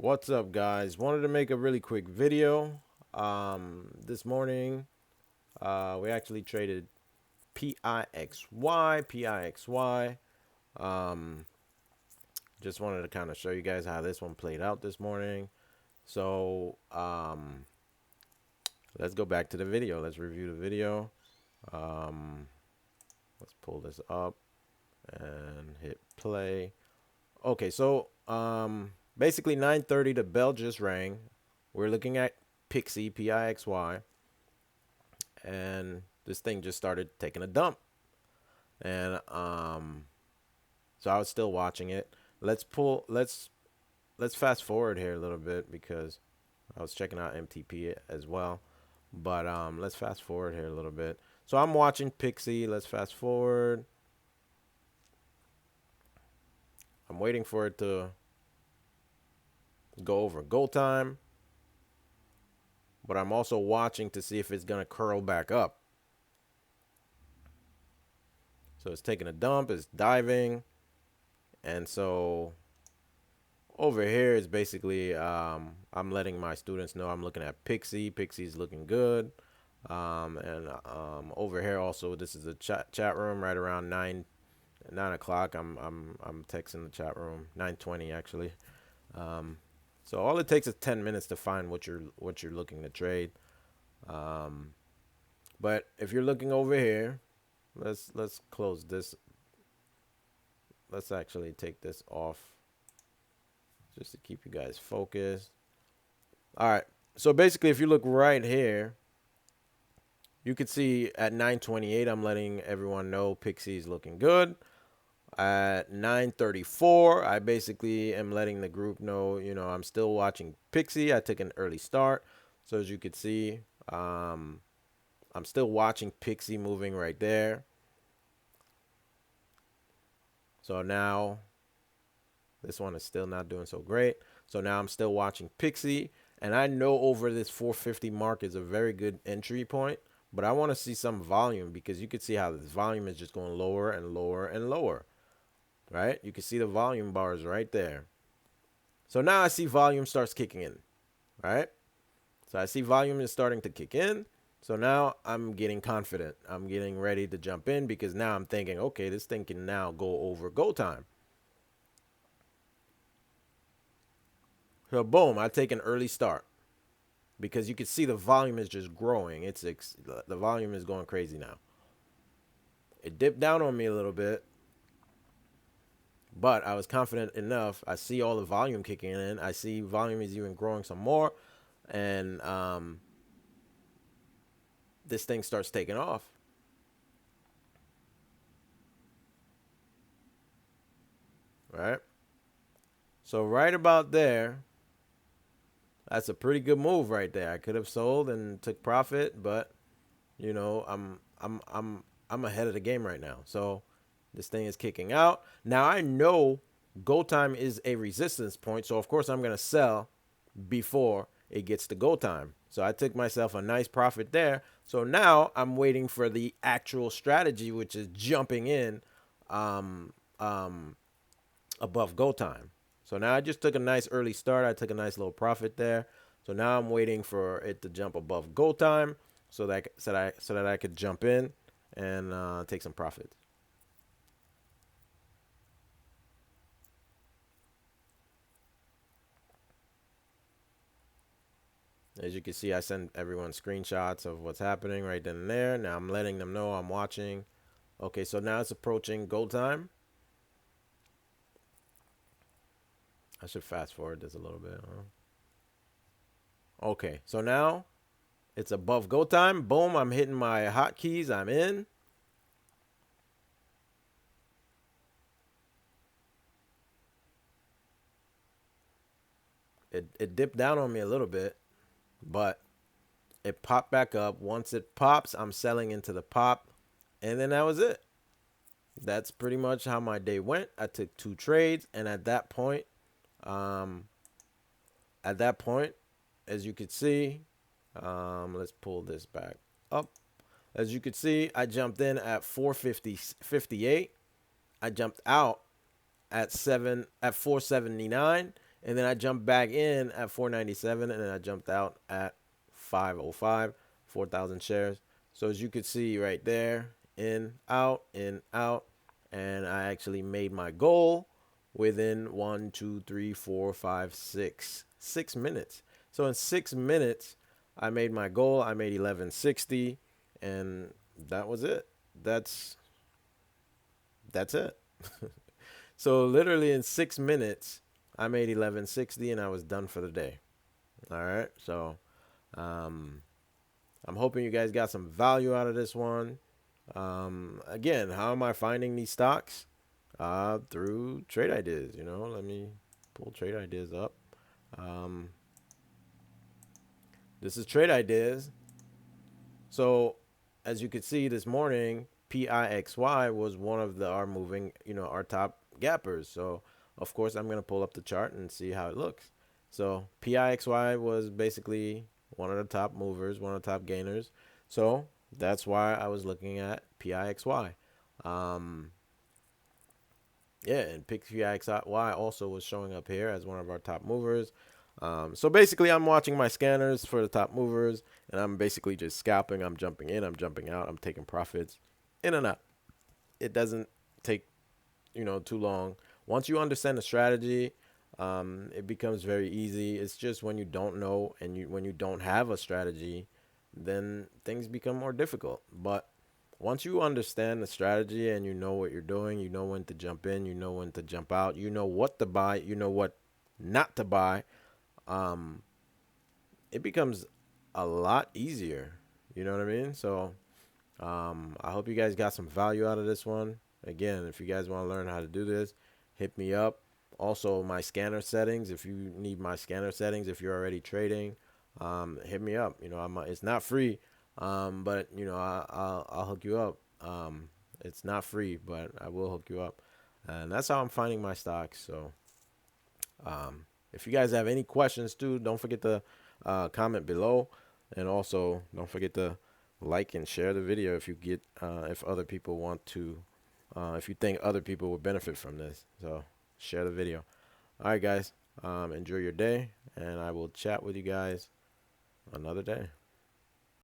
What's up, guys? Wanted to make a really quick video. This morning, we actually traded PIXY. Um, just wanted to kind of show you guys how this one played out this morning. So, let's go back to the video. Let's review the video. Um, let's pull this up and hit play. Okay, so basically 9:30 the bell just rang. We're looking at Pixie PIXY, and this thing just started taking a dump. And so I was still watching it. Let's fast forward here a little bit because I was checking out MTP as well. But let's fast forward here a little bit. So I'm watching Pixie. Let's fast forward. I'm waiting for it to go over go time, but I'm also watching to see if it's gonna curl back up. So it's taking a dump, it's diving, and so over here is basically I'm letting my students know I'm looking at Pixie. Pixie's looking good, and over here also this is a chat room right around 9 o'clock. I'm texting the chat room 9:20 actually. Um, so all it takes is 10 minutes to find what you're looking to trade. Um, but if you're looking over here, let's close this. Let's actually take this off just to keep you guys focused. All right. So basically, if you look right here, you could see at 9:28, I'm letting everyone know Pixie's looking good. At 9:34, I basically am letting the group know, I'm still watching Pixie. I took an early start. So as you could see, I'm still watching Pixie moving right there. So now this one is still not doing so great. So now I'm still watching Pixie. And I know over this 450 mark is a very good entry point. But I want to see some volume because you could see how this volume is just going lower and lower and lower. Right? You can see the volume bars right there. So now I see volume starts kicking in. Right? So I see volume is starting to kick in. So now I'm getting confident. I'm getting ready to jump in because now I'm thinking, okay, this thing can now go over go time. So boom, I take an early start because you can see the volume is just growing. The volume is going crazy now. It dipped down on me a little bit, but I was confident enough. I see all the volume kicking in. I see volume is even growing some more, and this thing starts taking off. Right? So right about there, that's a pretty good move right there. I could have sold and took profit, but I'm ahead of the game right now. So this thing is kicking out. Now I know go time is a resistance point, so of course I'm gonna sell before it gets to go time. So I took myself a nice profit there. So now I'm waiting for the actual strategy, which is jumping in um, um, above go time. So now I just took a nice early start. I took a nice little profit there. So now I'm waiting for it to jump above go time so that I could jump in and take some profits. As you can see, I send everyone screenshots of what's happening right then and there. Now I'm letting them know I'm watching. Okay, so now it's approaching go time. I should fast forward this a little bit. Huh? Okay, so now it's above go time. Boom, I'm hitting my hotkeys. I'm in. It dipped down on me a little bit, but it popped back up. Once it pops, I'm selling into the pop, and then that was it. That's pretty much how my day went. I took 2 trades, and um, at that point, as you could see, let's pull this back up. As you could see, I jumped in at 450.58. I jumped out at 479, and then I jumped back in at 497, and then I jumped out at 505, 4,000 shares. So as you could see right there, in, out, and I actually made my goal within 6 minutes. So in 6 minutes, I made my goal. I made 1160, and that was it. That's that's it. So literally in 6 minutes, I made 1160, and I was done for the day. All right. So um, I'm hoping you guys got some value out of this one. Again, how am I finding these stocks? Through trade ideas. Let me pull trade ideas up. Um, this is trade ideas. So as you could see this morning, PIXY was one of our moving, our top gappers. So of course I'm gonna pull up the chart and see how it looks. So PIXY was basically one of the top movers, one of the top gainers. So that's why I was looking at PIXY. Yeah, and PIXY also was showing up here as one of our top movers. So basically, I'm watching my scanners for the top movers, and I'm basically just scalping. I'm jumping in, I'm jumping out, I'm taking profits in and out. It doesn't take too long. Once you understand the strategy, it becomes very easy. It's just when you don't know and when you don't have a strategy, then things become more difficult. But once you understand the strategy and you know what you're doing, you know when to jump in, you know when to jump out, you know what to buy, you know what not to buy, um, it becomes a lot easier. You know what I mean? So I hope you guys got some value out of this one. Again, if you guys want to learn how to do this, hit me up. Also, my scanner settings. If you need my scanner settings, if you're already trading, hit me up. It's not free, but I'll hook you up. It's not free, but I will hook you up, and that's how I'm finding my stocks. So, if you guys have any questions too, don't forget to comment below, and also don't forget to like and share the video if other people want to, if you think other people would benefit from this. So share the video. All right, guys. Enjoy your day, and I will chat with you guys another day.